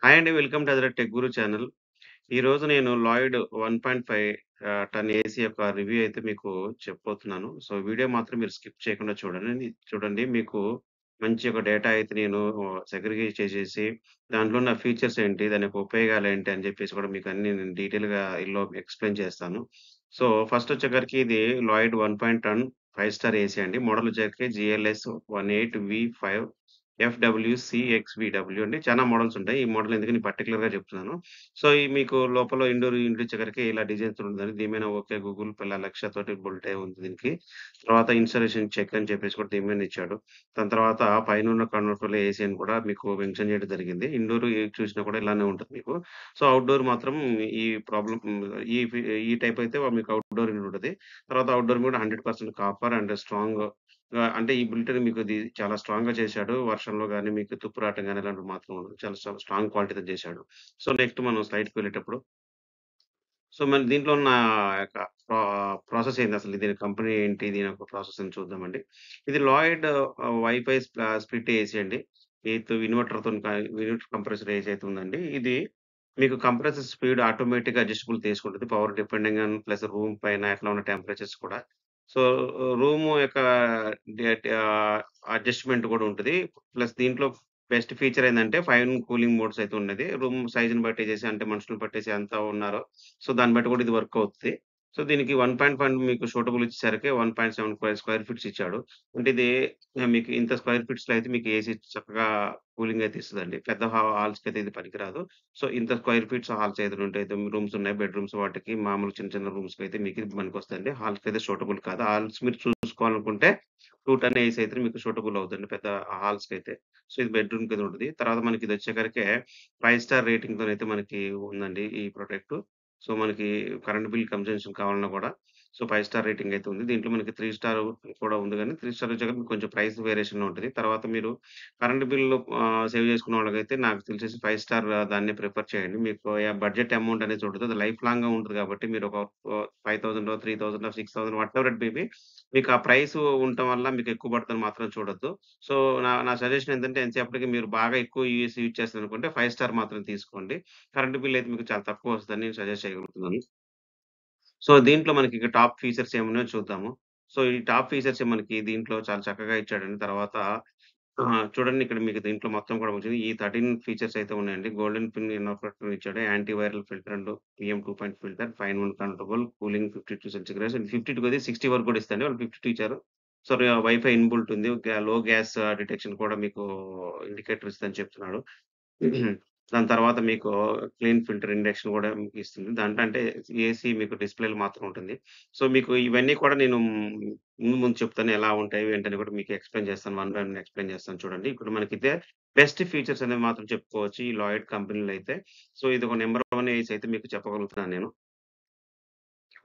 Hi అండి. Welcome to other tech Guru channel. ఈరోజు నేను లాయిడ్ 1.5 టన్ ఏసీ యొక్క రివ్యూ అయితే మీకు చెప్పబోతున్నాను. సో, వీడియో మాత్రం మీరు స్కిప్ చేయకుండా చూడండి. మీకు మంచి ఒక డేటా అయితే నేను సెగ్రిగేట్ చేసేసి, దాంట్లో ఉన్న ఫీచర్స్ ఏంటి, దాని యొక్క ఉపయోగాలేంటి అని చెప్పేసి కూడా మీకు అన్నీ నేను డీటెయిల్‌గా ఇందులో ఎక్స్‌ప్లెయిన్ చేస్తాను. సో, ఫస్ట్ వచ్చేసరికి ఇది లాయిడ్ 1.10 5 స్టార్ ఏసీ అండి. మోడల్ వచ్చేసరికి జీఎల్ఎస్ 18V5 ఎఫ్‌డబ్ల్యూసీఎక్స్‌వీడబ్ల్యూ అండి. చాలా మోడల్స్ ఉంటాయి. ఈ మోడల్ ఎందుకని పర్టిక్యులర్‌గా చెప్తున్నాను. సో, ఈ మీకు లోపల ఇండోర్ యూనిట్ వచ్చేసరికి ఇలా డిజైన్స్ ఉంటదండి. దీని మీద ఓకే గూగుల్ పిల్ల అలెక్సా తోటి బుల్టే ఉంది దీనికి. తర్వాత ఇన్‌స్టాలేషన్ చెక్ అని చెప్పేసి కూడా దీని మీద ఇచ్చాడు. దాని తర్వాత పైనున్న కన్వర్టర్‌లో ఏసీ అని కూడా మీకు మెన్షన్ చేయడం జరిగింది. ఇండోర్ ఏది చూసినా కూడా ఇలానే ఉంటది మీకు. సో, ఔట్‌డోర్ మాత్రం ఈ ప్రాబ్లమ్ ఈ ఫి ఈ టైప్ అయితే మీకు ఔట్‌డోర్ యూనిట్ ఉంటది. తర్వాత ఔట్‌డోర్ కూడా 100% కాపర్ అండ్ స్ట్రాంగ్ అంటే ఈ బుల్టెన్ మీకు ఇది చాలా స్ట్రాంగ్‌గా చేశాడు. వర్షంలో గాని, మీకు తుప్పు రావటం గాని ఇలాంటివి మాత్రం ఉండదు. చాలా స్ట్రాంగ్ క్వాలిటీతో చేశాడు. సో, నెక్స్ట్ మనం స్లైడ్‌కి వెళ్ళేటప్పుడు సో, మరి దీంట్లో ఉన్న యొక్క ప్రాసెస్ ఏంది అసలు? దీని కంపెనీ ఏంటి? దీని యొక్క ప్రాసెస్ అని చూద్దామండి. ఇది లాయిడ్ వైఫై స్ప్లిట్ ఏసీ అండి. ఇన్వర్టర్ కంప్రెసర్ ఏసీ అయితే ఉందండి. ఇది మీకు కంప్రెసర్ స్పీడ్ ఆటోమేటిక్‌గా అడ్జస్టబుల్ చేసుకుంటది. Power depending on plus room పైన ఎట్లా ఉన్న టెంపరేచర్స్ కూడా. సో, రూమ్ యొక్క అడ్జస్ట్‌మెంట్ కూడా ఉంటది. ప్లస్ దీంట్లో బెస్ట్ ఫీచర్ ఏందంటే ఫైన్ కూలింగ్ మోడ్స్ అయితే ఉన్నది. రూమ్ సైజ్‌ని బట్టేసేసి అంటే మనుషుల్ని బట్టేసి ఎంత ఉన్నారో సో, దాన్ని బట్టి కూడా ఇది వర్క్ అవుతది. సో, దీనికి 1.5 మీకు సూటబుల్ ఇచ్చేసరికి 1.7 స్క్వేర్ ఫీట్స్ ఇచ్చాడు. అంటే ఇది మీకు ఇంత స్క్వేర్ ఫీట్స్‌లో అయితే మీకు ఏసీ చక్కగా కూలింగ్ అయితే ఇస్తదండి. పెద్ద హాల్స్‌కైతే ఇది పనికిరాదు. సో, ఇంత స్క్వేర్ ఫీట్స్ హాల్స్ ఏదైనా ఉంటే రూమ్స్ ఉన్నాయి. బెడ్‌రూమ్స్ వాటికి మామూలు చిన్న చిన్న రూమ్స్‌కైతే మీకు ఇది పనికొస్తదండి. హాల్స్‌కైతే సూటబుల్ కాదు. హాల్స్ మీరు చూసుకోవాలనుకుంటే 2 టన్ ఏసీ అయితే మీకు సూటబుల్ అవుతదండి. పెద్ద హాల్స్‌కైతే. సో, ఇది బెడ్‌రూమ్‌కైతే ఉంటది. తర్వాత మనకి ఇదొచ్చేసరికి 5 స్టార్ రేటింగ్‌తోనైతే మనకి ఉందండి ఈ ప్రొడక్టు. సో, మనకి కరెంట్ బిల్ కన్జంప్షన్ కావాలన్నా కూడా సో, 5 స్టార్ రేటింగ్ అయితే ఉంది. దీంట్లో మనకి 3 స్టార్ కూడా ఉంది గానీ, 3 స్టార్ వచ్చాక మీకు కొంచెం ప్రైస్ వేరియేషన్‌లో ఉంటది. తర్వాత మీరు కరెంట్ బిల్లు సేవ్ చేసుకున్న వాళ్ళకైతే నాకు తెలిసేసి 5 స్టార్ దాన్నే ప్రిఫర్ చేయండి. మీకు బడ్జెట్ అమౌంట్ అనేది ఉంటది. అది లైఫ్ లాంగ్‌గా ఉంటది కాబట్టి మీరు ఒక 5000 3000 6000 వాటెవర్ ఇట్ మే బి మీకు ఆ ప్రైస్ ఉండటం వల్ల మీకు ఎక్కువ పడతదని మాత్రం చూడొద్దు. సో, నా నా సజెషన్ ఏంటంటే ఎంతసేపటికి మీరు బాగా ఎక్కువ యూజ్ చేస్తారనుకుంటే 5 స్టార్ మాత్రం తీసుకోండి. కరెంట్ బిల్ అయితే మీకు చాలా తక్కువ వస్తదని నేను సజెస్ట్ చేయగలుగుతున్నాను. సో, దీంట్లో మనకి ఇక టాప్ ఫీచర్స్ ఏమున్నాయో చూద్దాము. సో, ఈ టాప్ ఫీచర్స్ మనకి దీంట్లో చాలా చక్కగా ఇచ్చాడండి. తర్వాత చూడండి ఇక్కడ మీకు దీంట్లో మొత్తం కూడా వచ్చింది. ఈ 13 ఫీచర్స్ అయితే ఉన్నాయండి. గోల్డెన్ పిన్ ఇన్నోఫ్లెక్టర్ ఇచ్చాడు. Anti viral filter and PM 2.0 filter, fine one controllable, cooling 52 centigrades 52 కాదు 60 వరకు కూడా ఇస్తాడండి. వాళ్ళు 52 ఇచ్చారు. సో, వైఫై ఇన్‌బుల్ట్ ఉంది. లో గ్యాస్ డిటెక్షన్ కూడా మీకు ఇండికేటర్ ఇస్తదని చెప్తున్నాడు. దాని తర్వాత మీకు క్లీన్ ఫిల్టర్ ఇండక్షన్ గూడా మీకిస్తుంది. దాంట్లో అంటే ఏసీ మీకు డిస్‌ప్లేలో మాత్రం ఉంటుంది. సో, మీకు ఇవన్నీ కూడా నేను ముందు ముందు చెప్తాను ఎలా ఉంటాయి ఏంటని కూడా మీకు ఎక్స్‌ప్లెయిన్ చేస్తాను. వన్ బై వన్ ఎక్స్‌ప్లెయిన్ చేస్తాను చూడండి. ఇప్పుడు మనకిదే బెస్ట్ ఫీచర్స్ అనేవి మాత్రం చెప్పుకోవచ్చు. ఈ లాయిడ్ కంపెనీలో అయితే. సో, ఇది ఒక నంబర్ 1 ఏసీ అయితే మీకు చెప్పగలుగుతున్నాను నేను.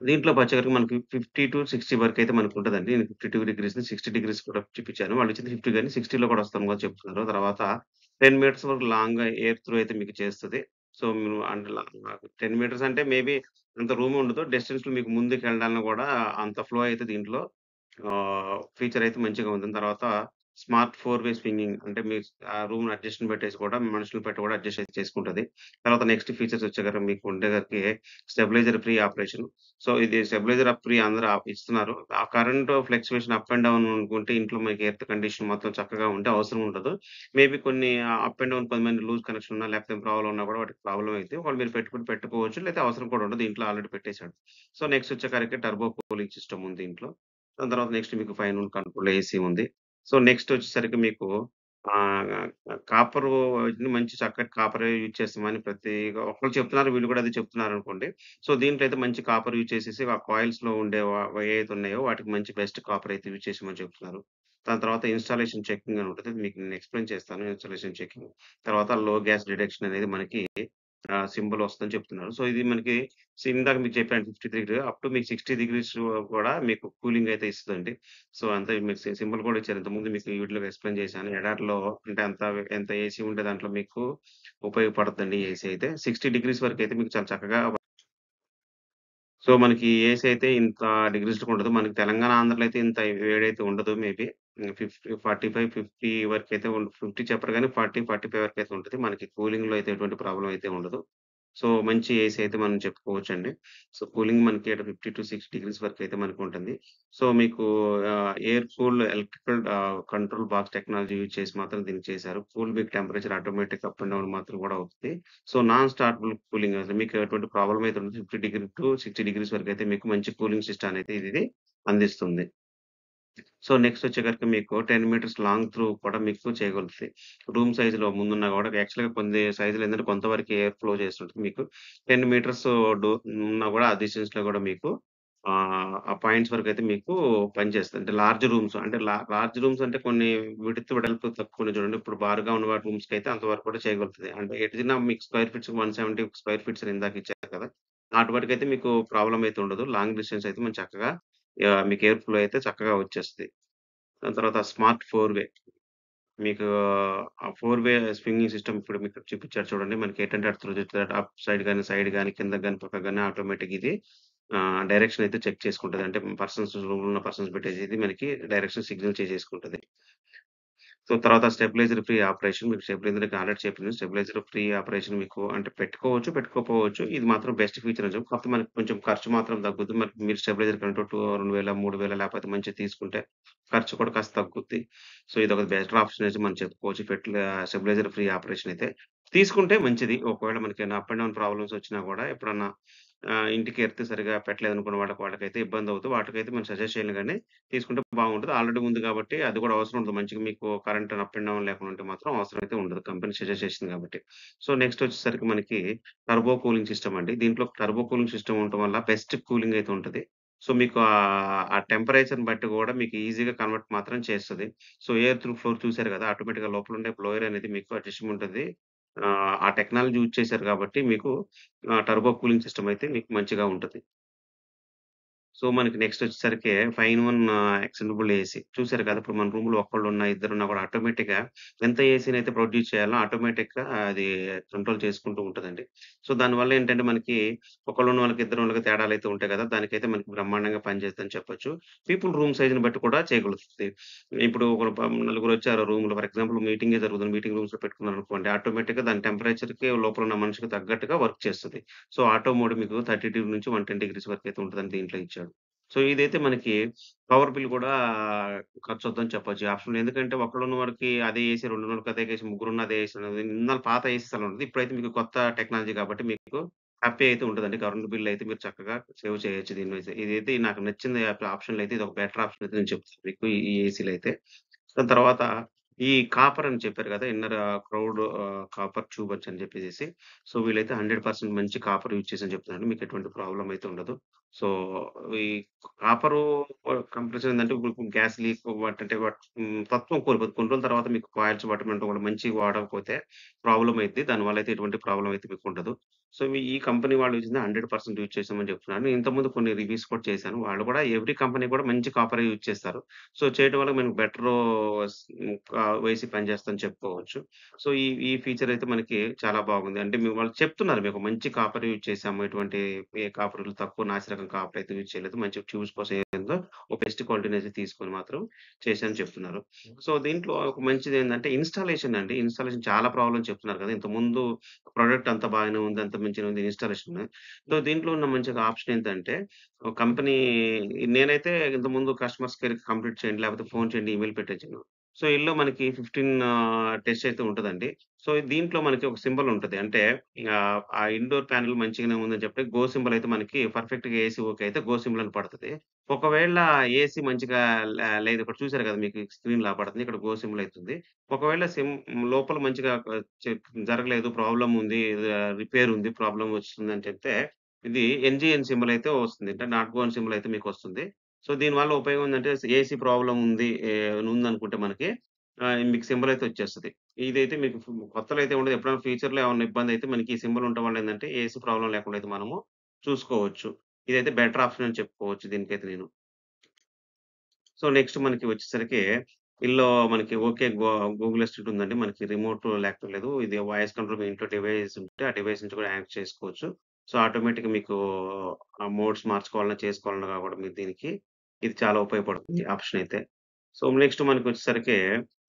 దీంట్లో వచ్చేవరకు మనకి 50-60 వరకైతే మనకుంటదండి. నేను 52 డిగ్రీస్, 60 డిగ్రీస్ కూడా చూపిచ్చాను. వాళ్ళిచ్చింది 50 గాని 60లో కూడా వస్తాం కూడా చెప్తున్నారు. తర్వాత 10 మీటర్స్ వరకు లాంగ్‌గా ఎయిర్ త్రూ అయితే మీకు చేస్తది. సో, మీరు అంటే 10 మీటర్స్ అంటే మేబీ అంత రూమ్ ఉండదు. డిస్టెన్స్‌లో మీకు ముందుకెళ్ళడానికి కూడా అంత ఫ్లో అయితే దీంట్లో ఫీచర్ అయితే మంచిగా ఉంది. తర్వాత స్మార్ట్ 4 వే స్వింగింగ్ అంటే మీ రూమ్ అడ్జస్ట్‌ని బట్టేసి కూడా మనుషుల్ని పెట్టి కూడా అడ్జస్ట్ అయితే చేసుకుంటది. తర్వాత నెక్స్ట్ ఫీచర్స్ వచ్చేసరికి మీకు ఉండేసరికి స్టెబిలైజర్ ఫ్రీ ఆపరేషన్. సో, ఇది స్టెబిలైజర్ ఫ్రీ అందరూ ఇస్తున్నారు. ఆ current fluctuation up and down అనుకుంటే ఇంట్లో మీకు ఎర్త్ కండిషన్ మొత్తం చక్కగా ఉంటే అవసరం ఉండదు. మేబీ కొన్ని అప్ అండ్ డౌన్ కొంతమంది లూజ్ కనెక్షన్ ఉన్నా లేకపోతే ప్రాబ్లమ్ ఉన్నా కూడా వాటికి ప్రాబ్లమ్ అయితే ఒకవేళ మీరు పెట్టుకోవచ్చు. లేతే అవసరం కూడా ఉండదు. ఇంట్లో ఆల్రెడీ పెట్టేసాడు. సో, నెక్స్ట్ వచ్చేసరికి టర్బో కూలింగ్ సిస్టమ్ ఉంది దీంట్లో. దాని తర్వాత నెక్స్ట్ మీకు ఫైన్ కంట్రోల్ ఏసీ ఉంది. సో, నెక్స్ట్ వచ్చేసరికి మీకు ఆహ్, కాపరు మంచి చక్కటి కాపరే యూజ్ చేస్తామని ప్రతి ఒక్కళ్ళు చెప్తున్నారు. వీళ్ళు కూడా అదే చెప్తున్నారనుకోండి. సో, దీంట్లో అయితే మంచి కాపర్ యూజ్ చేసేసి ఆ కాయిల్స్‌లో ఉండే ఏవైతే ఉన్నాయో వాటికి మంచి బెస్ట్ కాపర్ అయితే యూజ్ చేసామని చెప్తున్నారు. దాని తర్వాత ఇన్‌స్టాలేషన్ చెకింగ్ అని ఉంటది. మీకు నేను ఎక్స్‌ప్లెయిన్ చేస్తాను ఇన్‌స్టాలేషన్ చెకింగ్. తర్వాత లో గ్యాస్ డిటెక్షన్ అనేది మనకి సింబల్ వస్తదని చెప్తున్నారు. సో, ఇది మనకి ఇందాక మీకు చెప్పాను 53 అప్ టు మీకు 60 డిగ్రీస్ కూడా మీకు కూలింగ్ అయితే ఇస్తదండి. సో, అంతే మీకు సింబల్ కూడా ఇచ్చారు. ఇంతకుముందు మీకు ఈ వీడియోలో ఎక్స్‌ప్లెయిన్ చేశాను. ఎడారిలో అంటే ఎంత ఏసీ ఉంటే దాంట్లో మీకు ఉపయోగపడుద్దండి ఏసీ అయితే. 60 డిగ్రీస్ వరకైతే మీకు చాలా చక్కగా సో, మనకి ఏసీ అయితే ఇంత డిగ్రీస్‌లో ఉండదు. మనకి తెలంగాణ, ఆంధ్రాలో అయితే ఇంత వేడైతే ఉండదు మేబీ. 45, 50 వరకైతే 50 చెప్పరు గానీ 40, 45 వరకైతే ఉంటది. మనకి కూలింగ్‌లో అయితే ఎటువంటి ప్రాబ్లమ్ అయితే ఉండదు. సో, మంచి ఏసీ అయితే మనం చెప్పుకోవచ్చండి. సో, కూలింగ్ మనకి అటు 50-60 డిగ్రీస్ వరకైతే మనకుంటుంది. సో, మీకు air cooled electrical control box technology use చేసి మాత్రం దీన్ని చేశారు. కూల్ మీకు temperature automatic up and down మాత్రం కూడా అవుతది. సో, నాన్ స్టార్టబుల్ కూలింగ్ అసలు మీకు ఎటువంటి ప్రాబ్లమ్ అయితే ఉండదు. 50 డిగ్రీ టు 60 డిగ్రీస్ వరకైతే మీకు మంచి కూలింగ్ సిస్టమ్ అనేది ఇది అందిస్తుంది. సో, నెక్స్ట్ వచ్చేసరికి మీకు 10 మీటర్స్ లాంగ్ త్రూ కూడా మీకు చేయగలుగుతది. రూమ్ సైజ్‌లో ముందున్నా గూడా యాక్చువల్‌గా కొన్ని సైజులు ఏందంటే కొంతవరకే ఎయిర్ ఫ్లో చేస్తుంటది. మీకు 10 మీటర్స్ ఉన్నా గూడా ఆ డిస్టెన్స్‌లో గూడా మీకు ఆ పాయింట్స్ వరకైతే మీకు పనిచేస్తది. అంటే లార్జ్ రూమ్స్ అంటే లార్జ్ రూమ్స్ అంటే కొన్ని విడ్త్ వెడల్పు తక్కువున్నాయి చూడండి. ఇప్పుడు బారుగా ఉన్న వాటి రూమ్స్‌కైతే అంతవరకు కూడా చేయగలుగుతది. అంటే ఎటుదిన్నా మీకు స్క్వేర్ ఫీట్స్ 170 స్క్వేర్ ఫీట్స్ అని ఇందాక ఇచ్చారు కదా! ఆటి వరకైతే మీకు ప్రాబ్లమ్ అయితే ఉండదు. లాంగ్ డిస్టెన్స్ అయితే మనం చక్కగా మీకు ఎయిర్ ఫ్లో అయితే చక్కగా వచ్చేస్తది. దాని తర్వాత స్మార్ట్ 4 వే. మీకు ఆ 4 వే స్వింగింగ్ సిస్టమ్ ఇప్పుడు మీకు చూపిచ్చారు చూడండి. మనకి ఎటంటే అటు తిరుగుతది. అప్ సైడ్ గాని, కిందకి గాని, పక్కకి గాని ఆటోమేటిక్ ఇది డైరెక్షన్ అయితే చెక్ చేసుకుంటది. అంటే రూమ్‌లో ఉన్న పర్సన్స్ పెట్టేసి ఇది మనకి డైరెక్షన్ సిగ్నల్ చేసేసుకుంటది. సో, తర్వాత స్టెబిలైజర్ ఫ్రీ ఆపరేషన్. మీకు స్టెబిలైజర్‌కి ఆల్రెడీ చెప్పాను. స్టెబిలైజర్ ఫ్రీ ఆపరేషన్ మీకు అంటే పెట్టుకోవచ్చు, పెట్టుకోకపోవచ్చు. ఇది మాత్రం బెస్ట్ ఫీచర్ అని చెప్పి కాకపోతే మనకి కొంచెం ఖర్చు మాత్రం తగ్గుద్ది. మరి మీరు స్టెబిలైజర్ కంటూ 2000, 3000 లేకపోతే మంచిది తీసుకుంటే ఖర్చు కూడా కాస్త తగ్గుద్ది. సో, ఇదొక బెటర్ ఆప్షన్ అయితే మనం చెప్పుకోవచ్చు. స్టెబిలైజర్ ఫ్రీ ఆపరేషన్ అయితే. తీసుకుంటే మంచిది. ఒకవేళ మనకేమైనా అప్ అండ్ డౌన్ ప్రాబ్లమ్స్ వచ్చినా గూడా ఎప్పుడన్నా ఇంటికి ఎర్త్ సరిగ్గా పెట్టలేదనుకున్న వాళ్ళకైతే ఇబ్బందవుద్ది. వాటికైతే మనం సజెస్ట్ చేయను గానీ తీసుకుంటే బాగుంటది. ఆల్రెడీ ఉంది గాబట్టి అది గూడా అవసరం ఉండదు. మంచిగా మీకు కరెంట్ అప్ అండ్ డౌన్ లేకుండా ఉంటే మాత్రం అవసరం అయితే ఉండదు. కంపెనీ సజెస్ట్ చేసింది గాబట్టి. సో, నెక్స్ట్ వచ్చేసరికి మనకి టర్బో కూలింగ్ సిస్టమ్ అండి. దీంట్లో టర్బో కూలింగ్ సిస్టమ్ ఉండటం వల్ల బెస్ట్ కూలింగ్ అయితే ఉంటది. సో, మీకు ఆ టెంపరేచర్‌ని బట్టి గూడా మీకు ఈజీగా కన్వర్ట్ మాత్రం చేస్తది. సో, ఎయిర్ త్రూ ఫ్లోర్ చూసారు గదా! ఆటోమేటిక్‌గా లోపలుండే బ్లోయర్ అనేది మీకు అడ్జస్ట్‌మెంట్ ఉంటది. ఆ టెక్నాలజీ యూజ్ చేశారు గాబట్టి మీకు టర్బో కూలింగ్ సిస్టమ్ అయితే మీకు మంచిగా ఉంటది. సో, మనకి నెక్స్ట్ వచ్చేసరికి 5 ఇన్ 1 ఎక్స్టెండబుల్ ఏసీ. చూసారు కదా! ఇప్పుడు మన రూమ్‌లో ఒక్కళ్ళున్నా, ఇద్దరున్నా కూడా ఆటోమేటిక్‌గా ఎంత ఏసీనైతే ప్రొడ్యూస్ చేయాలో ఆటోమేటిక్‌గా అది కంట్రోల్ చేసుకుంటూ ఉంటదండి. సో, దానివల్ల ఏంటంటే మనకి ఒకళ్ళున్నోళ్ళకి, ఇద్దరున్నోళ్ళకి తేడాలైతే ఉంటాయి కదా! దానికైతే మనకి బ్రహ్మాండంగా పనిచేస్తదని చెప్పొచ్చు. పీపుల్ రూమ్ సైజ్‌ని బట్టి కూడా చేయగలుగుతది. ఇప్పుడు ఒకరు నలుగురొచ్చారు రూమ్‌లో ఫర్ ఎగ్జాంపుల్ మీటింగే జరుగుతుంది. మీటింగ్ రూమ్స్‌లో పెట్టుకున్నారనుకోండి ఆటోమేటిక్‌గా దాని టెంపరేచర్‌కి లోపల ఉన్న మనిషికి తగ్గట్టుగా వర్క్ చేస్తది. సో, ఆటో మోడ్ మీకు 32 నుంచి 110 డిగ్రీస్ వరకైతే ఉంటదని దీంట్లో ఇచ్చాడు. సో, ఇదైతే మనకి పవర్ బిల్ కూడా ఖర్చొద్దని చెప్పొచ్చు. ఈ ఆప్షన్‌లో ఎందుకంటే ఒక్కళ్ళున్న వరకి అదే ఏసీ, రెండున్నోళ్ళకి అదే ఏసీ, ముగ్గురున్న అదే ఏసీ ఉన్నది. ఇన్నాళ్ళు పాత ఏసీస్ అలా ఉంటది. ఇప్పుడైతే మీకు కొత్త టెక్నాలజీ కాబట్టి మీకు హ్యాపీ అయితే ఉంటదండి. కరెంట్ బిల్ అయితే మీరు చక్కగా సేవ్ చేయొచ్చు దీని మీద. ఇదైతే నాకు నచ్చింది ఆప్షన్‌లో అయితే ఇదొక బెటర్ ఆప్షన్ అయితే నేను చెప్తాను మీకు ఈ ఏసీలో అయితే. దాని తర్వాత ఈ కాపర్ అని చెప్పారు గదా! ఇన్నర్ కాపర్ ట్యూబర్స్ అని చెప్పేసేసి. సో, వీళ్ళైతే 100% మంచి కాపర్ యూజ్ చేసని చెప్తున్నారండి. మీకు ఎటువంటి ప్రాబ్లమ్ అయితే ఉండదు. సో, ఈ కాపరు కంప్రెషన్ ఏందంటే ఇప్పుడు గ్యాస్ లీక్ తత్వం కోల్పోద్ది. కొన్ని రోజుల తర్వాత మీకు కాయిల్స్ వాడటం కూడా మంచిగా వాడకపోతే ప్రాబ్లమ్ అయిద్ది. దానివల్ల అయితే ఎటువంటి ప్రాబ్లమ్ అయితే మీకుండదు. సో, ఈ కంపెనీ వాళ్ళు ఇచ్చింది 100% యూజ్ చేసామని చెప్తున్నారు. నేను ఇంతకుముందు కొన్ని రివ్యూస్ కూడా చేశాను. వాళ్ళు కూడా ఎవ్రి కంపెనీ కూడా మంచి కాపరే యూజ్ చేస్తారు. సో, చేయడం వల్ల మనకు వేసి పనిచేస్తదని చెప్పుకోవచ్చు. సో, ఈ ఫీచర్ అయితే మనకి చాలా బాగుంది. అంటే వాళ్ళు చెప్తున్నారు మీకు మంచి కాపర్ యూజ్ చేసాము. ఎటువంటి ఏ కాపర్‌లు తక్కువ నాసిరకం కాపర్ అయితే యూజ్ చేయలేదు. మంచి ట్యూబ్స్ కోసం ఏదైందో ఒక బెస్ట్ క్వాలిటీనైతే తీసుకొని మాత్రం చేశానని చెప్తున్నారు. సో, దీంట్లో ఒక మంచిదేందంటే ఇన్‌స్టాలేషన్ అండి. ఇన్‌స్టాలేషన్ చాలా ప్రాబ్లమ్ చెప్తున్నారు కదా! ఇంతకుముందు ప్రొడక్ట్ అంతా బాగానే ఉంది. అంతా మంచిగానే ఉంది. ఇన్‌స్టాలేషన్ సో, దీంట్లో ఉన్న మంచిగా ఆప్షన్ ఏంటంటే కంపెనీ నేనైతే ఇంతకుముందు కస్టమర్స్ కేర్‌కి కంప్లీట్ చేయండి, లేకపోతే ఫోన్ చేయండి, ఈమెయిల్ పెట్టొచ్చాను. సో, ఈళ్ళో మనకి 15 టెస్ట్ అయితే ఉంటదండి. సో, దీంట్లో మనకి ఒక సింబల్ ఉంటది. అంటే ఆ ఇండోర్ ప్యానెల్ మంచిగానే ఉందని చెప్పి గో సింబల్ అయితే మనకి పర్ఫెక్ట్‌గా ఏసీ ఓకే అయితే గో సింబల్ అని పడతది. ఒకవేళ ఏసీ మంచిగా లేదు ఇక్కడ చూసారు కదా! మీకు స్క్రీన్‌లో పడుతుంది. ఇక్కడ గో సింబల్ అయితుంది. ఒకవేళ లోపల మంచిగా జరగలేదు, ప్రాబ్లమ్ ఉంది, రిపేర్ ఉంది, ప్రాబ్లమ్ వస్తుందని చెప్తే ఇది ఎన్‌జీఎన్ సింబల్ అయితే వస్తుంది. అంటే నాట్ గో అని సింబల్ అయితే మీకొస్తుంది. సో, దీనివల్ల ఉపయోగం ఏందంటే ఏసీ ప్రాబ్లమ్ ఉంది. ఉందనుకుంటే మనకి మీకు సింబల్ అయితే వచ్చేస్తది. ఇదైతే మీకు కొత్తలో అయితే ఉండదు. ఎప్పుడైనా ఫ్యూచర్‌లో ఏమన్నా ఇబ్బందయితే మనకి ఈ సింబల్ ఉండటం వల్ల ఏందంటే ఏసీ ప్రాబ్లమ్ లేకుండా అయితే మనము చూసుకోవచ్చు. ఇదైతే బెటర్ ఆప్షన్ అని చెప్పుకోవచ్చు దీనికైతే నేను. సో, నెక్స్ట్ మనకి వచ్చేసరికి ఇందులో మనకి ఓకే గూగుల్ అసిస్టెంట్ ఉందండి. మనకి రిమోట్ లేక్కర్లేదు. ఇది వాయిస్ కంట్రోల్ మీ ఇంట్లో డివైస్ ఉంటే ఆ డివైస్ నుంచి కూడా యాక్ట్ చేసుకోవచ్చు. సో, ఆటోమేటిక్‌గా మీకు మోడ్స్ మార్చుకోవాలన్నా, చేసుకోవాలన్నా కూడా మీరు దీనికి ఇది చాలా ఉపయోగపడుతుంది ఆప్షన్ అయితే. సో, నెక్స్ట్ మనకొచ్చేసరికి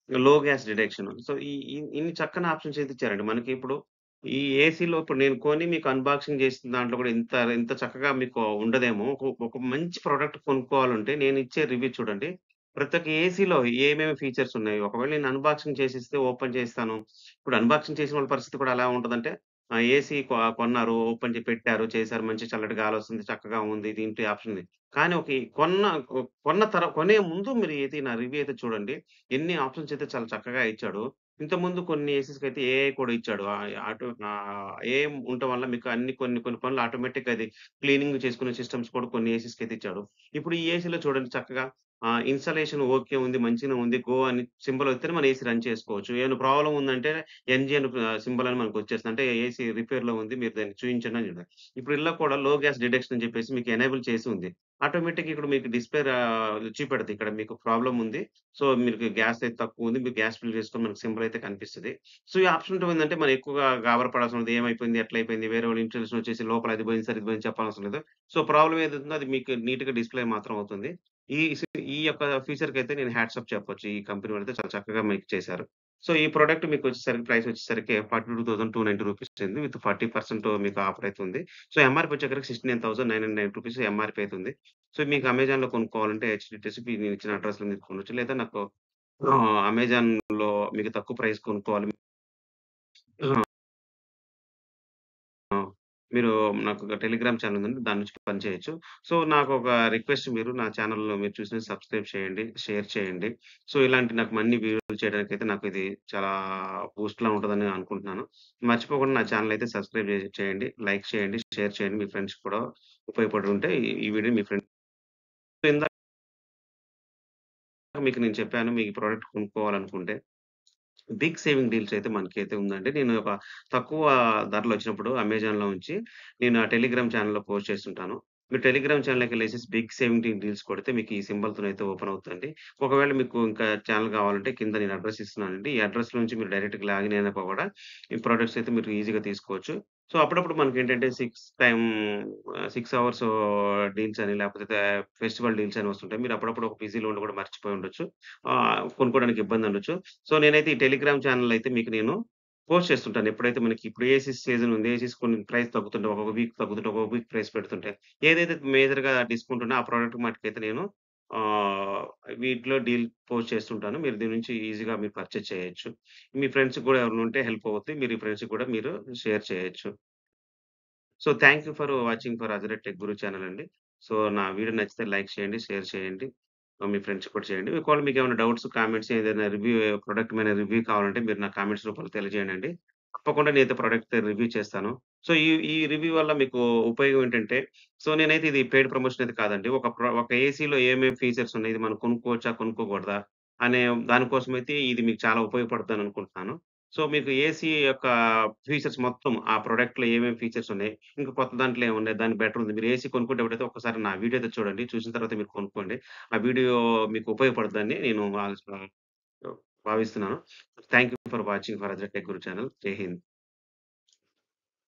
లో గ్యాస్ డిటెక్షన్. సో, ఈ ఈ ఇన్ని చక్కని ఆప్షన్స్ అయితే ఇచ్చారండి. మనకి ఇప్పుడు ఈ ఏసీలో ఇప్పుడు నేను కొని మీకు అన్బాక్సింగ్ చేసిన దాంట్లో కూడా ఇంత ఇంత చక్కగా మీకు ఉండదేమో. ఒక మంచి ప్రొడక్ట్ కొనుక్కోవాలంటే నేనిచ్చే రివ్యూ చూడండి. ప్రతి ఒక్క ఏసీలో ఏమేమి ఫీచర్స్ ఉన్నాయి. ఒకవేళ నేను అన్బాక్సింగ్ చేసిస్తే ఓపెన్ చేస్తాను. ఇప్పుడు అన్బాక్సింగ్ చేసిన వాళ్ళ పరిస్థితి కూడా ఎలా ఉంటదంటే ఏసీ కొన్నారు, ఓపెన్ పెట్టారు, చేశారు. మంచి చల్లటి గాలొస్తుంది, చక్కగా ఉంది. దీంట్లో ఈ ఆప్షన్ ఉంది. కానీ ఒక ఈ కొనే ముందు మీరు నా రివ్యూ అయితే చూడండి. ఎన్ని ఆప్షన్స్ అయితే చాలా చక్కగా ఇచ్చాడు. ఇంతకుముందు కొన్ని ఏసీస్‌కైతే ఏఐ కూడా ఇచ్చాడు. ఏఐ ఉండటం వల్ల మీకు అన్ని కొన్ని కొన్ని పనులు ఆటోమేటిక్‌గా అది క్లీనింగ్ చేసుకునే సిస్టమ్స్ కూడా కొన్ని ఏసీస్‌కైతే ఇచ్చాడు. ఇప్పుడు ఈ ఏసీలో చూడండి చక్కగా ఇన్‌స్టాలేషన్ ఓకే ఉంది. మంచిగానే ఉంది. గో అని సింబల్ వత్తేనే మన ఏసీ రన్ చేసుకోవచ్చు. ఏమైనా ప్రాబ్లమ్ ఉందంటే ఎన్‌జీ అని సింబల్ అని మనకొచ్చేస్తుంది. అంటే ఏసీ రిపేర్‌లో ఉంది. మీరు దాన్ని చూయించండి అని చెప్పి. ఇప్పుడు ఇలా కూడా లో గ్యాస్ డిటెక్షన్ అని చెప్పేసి మీకు ఎనేబుల్ చేసి ఉంది. ఆటోమేటిక్‌గా ఇక్కడ మీకు డిస్‌ప్లే చూపెడతది. ఇక్కడ మీకు ప్రాబ్లమ్ ఉంది. సో, మీకు గ్యాస్ అయితే తక్కువుంది. మీరు గ్యాస్ ఫిల్ చేసుకొని మనకు సింబల్ అయితే కనిపిస్తది. సో, ఈ ఆప్షన్ ఉంటం ఏందంటే మనం ఎక్కువగా గాబరా పడాల్సిన లేదు. ఏమైపోయింది? ఎట్లయిపోయింది? వేరే వాళ్ళ ఇన్స్టాలేషన్ వచ్చేసి లోపల అది పోయింది సార్, ఇది పోయింది చెప్పనవసరం లేదు. సో, ప్రాబ్లమ్ ఏదైతుందో అది మీకు నీట్‌గా డిస్‌ప్లే మాత్రం అవుతుంది. ఈ సి ఈ యొక్క ఫీచర్‌కైతే నేను హ్యాట్స్ ఆఫ్ చెప్పొచ్చు. ఈ కంపెనీ వాళ్ళైతే చాలా చక్కగా మీకు చేశారు. సో, ఈ ప్రొడక్ట్ మీకొచ్చేసరికి ప్రైస్ వచ్చేసరికి రూ. 42,290 అయింది. విత్ 40% మీకు ఆఫర్ అయితే ఉంది. సో, ఎంఆర్‌పీ వచ్చేసరికి రూ. 69,990 ఎంఆర్‌పీ అయితే ఉంది. సో, మీకు అమెజాన్‌లో కొనుక్కోవాలంటే హెచ్‌టిటిపి నేనిచ్చిన అడ్రెస్‌లో మీరు కొనొచ్చు. లేదా నాకు అమెజాన్‌లో మీకు తక్కువ ప్రైస్ కొనుక్కోవాలి. ఆ! ఆ! మీరు నాకొక టెలిగ్రామ్ ఛానెల్ ఉందండి. దాని నుంచి పని చేయొచ్చు. సో, నాకొక రిక్వెస్ట్ మీరు నా ఛానెల్‌లో మీరు చూసినవి సబ్స్క్రైబ్ చేయండి, షేర్ చేయండి. సో, ఇలాంటి నాకు మరిన్ని వీడియోలు చేయడానికైతే నాకు ఇది చాలా బూస్ట్‌లా ఉంటదని అనుకుంటున్నాను. మర్చిపోకుండా నా ఛానెల్ అయితే సబ్స్క్రైబ్ చేయండి, లైక్ చేయండి, షేర్ చేయండి. మీ ఫ్రెండ్స్‌కి కూడా ఉపయోగపడి ఉంటే ఈ వీడియో మీ ఫ్రెండ్స్ ఇందాక మీకు నేను చెప్పాను. మీకు ఈ ప్రొడక్ట్ కొనుక్కోవాలనుకుంటే బిగ్ సేవింగ్ డీల్స్ అయితే మనకైతే ఉందండి. నేను ఒక తక్కువ ధరలో వచ్చినప్పుడు అమెజాన్‌లో నుంచి నేను ఆ టెలిగ్రామ్ ఛానెల్‌లో పోస్ట్ చేస్తుంటాను. మీరు టెలిగ్రామ్ ఛానెల్‌లోకెళ్ళేసేసి బిగ్ సేవింగ్ డీల్స్ కొడితే మీకు ఈ సింబల్‌తోనైతే ఓపెన్ అవుతదండి. ఒకవేళ మీకు ఇంకా ఛానెల్ కావాలంటే కింద నేను అడ్రెస్ ఇస్తున్నానండి. ఈ అడ్రెస్‌లో నుంచి మీరు డైరెక్ట్‌గా లాగిన్ అయినాక కూడా ఈ ప్రొడక్ట్స్ అయితే మీరు ఈజీగా తీసుకోవచ్చు. సో, అప్పుడప్పుడు మనకేంటంటే 6 అవర్స్ డీల్స్ అని లేకపోతే ఫెస్టివల్ డీల్స్ అని వస్తుంటాయి. మీరు అప్పుడప్పుడు ఒక బిజీలో ఉండి కూడా మర్చిపోయి ఉండొచ్చు. కొనుక్కోవడానికి ఇబ్బందుండొచ్చు. సో, నేనైతే ఈ టెలిగ్రామ్ ఛానెల్ అయితే మీకు నేను పోస్ట్ చేస్తుంటాను. ఎప్పుడైతే మనకి ఇప్పుడు ఏసీస్ సీజన్ ఉంది. ఏసీస్ కొన్ని ప్రైస్ తగ్గుతుంటాయి. ఒక్కొక్క వీక్ తగ్గుతుంటాయి. ఒక్కొక్క వీక్ ప్రైస్ పెడుతుంటాయి. ఏదైతే మేజర్‌గా డిస్కౌంట్ ఉందో ఆ ప్రొడక్ట్ మట్టుకైతే నేను ఆహ్, వీటిలో డీల్ పోస్ట్ చేస్తుంటాను. మీరు దీని నుంచి ఈజీగా మీరు పర్చేజ్ చేయొచ్చు. మీ ఫ్రెండ్స్‌కి గూడా ఎవరైనా ఉంటే హెల్ప్ అవుద్ది. మీరు ఈ ఫ్రెండ్స్‌కి కూడా మీరు షేర్ చేయొచ్చు. So, thank you for watching for అజరత్ టెక్ గురు ఛానెల్ అండి. సో, నా వీడియో నచ్చితే లైక్ చేయండి, షేర్ చేయండి. మీ ఫ్రెండ్స్‌కి కూడా చేయండి. ఒకవేళ మీకేమైనా డౌట్స్, కామెంట్స్ ఏదైనా ప్రొడక్ట్ మీద రివ్యూ కావాలంటే మీరు నాకు కామెంట్స్ రూపంలో తెలియజేయండండి. తప్పకుండా నేనైతే ప్రొడక్ట్ రివ్యూ చేస్తాను. సో, ఈ రివ్యూ వల్ల మీకు ఉపయోగం ఏంటంటే, సో, నేనైతే ఇది పెయిడ్ ప్రమోషన్ అయితే కాదండి. ఒక ఏసీలో ఏమేమి ఫీచర్స్ ఉన్నాయి, ఇది మనం కొనుక్కోవచ్చా, కొనుక్కోకూడదా అనే దానికోసమైతే ఇది మీకు చాలా ఉపయోగపడుద్దని అనుకుంటున్నాను. సో, మీకు ఏసీ యొక్క ఫీచర్స్ మొత్తం ఆ ప్రొడక్ట్‌లో ఏమేమి ఫీచర్స్ ఉన్నాయి, ఇంకా కొత్త దాంట్లో ఏమున్నాయి, దాన్ని బెటర్ ఉంది. మీరు ఏసీ కొనుక్కునేటప్పుడైతే ఒక్కసారి నా వీడియో అయితే చూడండి. చూసిన తర్వాత మీరు కొనుక్కోండి. ఆ వీడియో మీకు ఉపయోగపడుద్దని నేను భావిస్తున్నాను. Thank you for watching for Azhar tech Guru channel. జై హింద్.